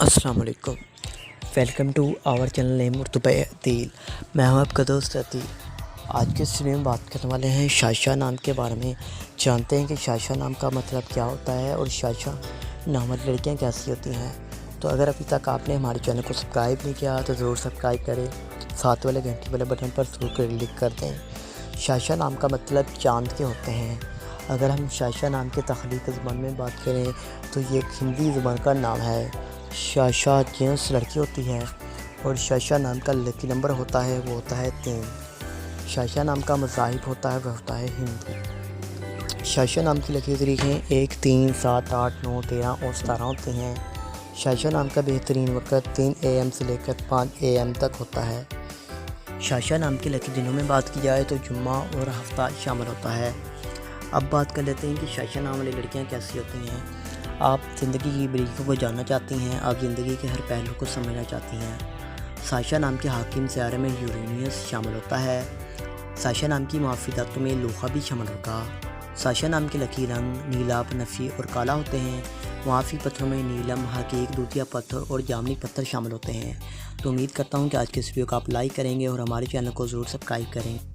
السلام علیکم، welcome to our channel نیم اردو عدیل۔ میں ہوں آپ کا دوست عدیل۔ آج کے اس ویڈیو میں بات کرنے والے ہیں شاشا نام کے بارے میں۔ جانتے ہیں کہ شاشا نام کا مطلب کیا ہوتا ہے اور شاشا نام والی لڑکیاں کیسی ہوتی ہیں۔ تو اگر ابھی تک آپ نے ہمارے چینل کو سبسکرائب نہیں کیا تو ضرور سبسکرائب کریں، ساتھ والے گھنٹی والے بٹن پر ضرور کلک کر دیں۔ شاشا نام کا مطلب چاند کے ہوتے ہیں۔ اگر ہم شاشا نام کے تخلیقی زبان میں بات کریں تو یہ ایک ہندی زبان کا نام ہے۔ شاشا جنس لڑکی ہوتی ہے اور شاشا نام کا لکی نمبر ہوتا ہے، وہ ہوتا ہے 3۔ شاشا نام کا مذاہب ہوتا ہے، وہ ہوتا ہے ہندو۔ شاشا نام کی لکی طریقیں 1، 3، 7، 8، 9، 13 اور 17 ہوتے ہیں۔ شاشا نام کا بہترین وقت 3 AM سے لے کر 5 AM تک ہوتا ہے۔ شاشا نام کے لکی دنوں میں بات کی جائے تو جمعہ اور ہفتہ شامل ہوتا ہے۔ اب بات کر لیتے ہیں کہ شاشا نام والی لڑکیاں کیسی ہوتی ہیں۔ آپ زندگی کی بریکوں کو جاننا چاہتی ہیں، آپ زندگی کے ہر پہلو کو سمجھنا چاہتی ہیں۔ شاشا نام کے حاکم سیارے میں یورینس شامل ہوتا ہے۔ شاشا نام کی معافی تتو میں لوہا بھی شامل ہوگا۔ شاشا نام کے لکی رنگ نیلا، بنفشی اور کالا ہوتے ہیں۔ معافی پتھروں میں نیلم، حقیق، دودھیا پتھر اور جامنی پتھر شامل ہوتے ہیں۔ تو امید کرتا ہوں کہ آج کے اس ویڈیو کو آپ لائک کریں گے اور ہمارے چینل کو ضرور سبسکرائب کریں۔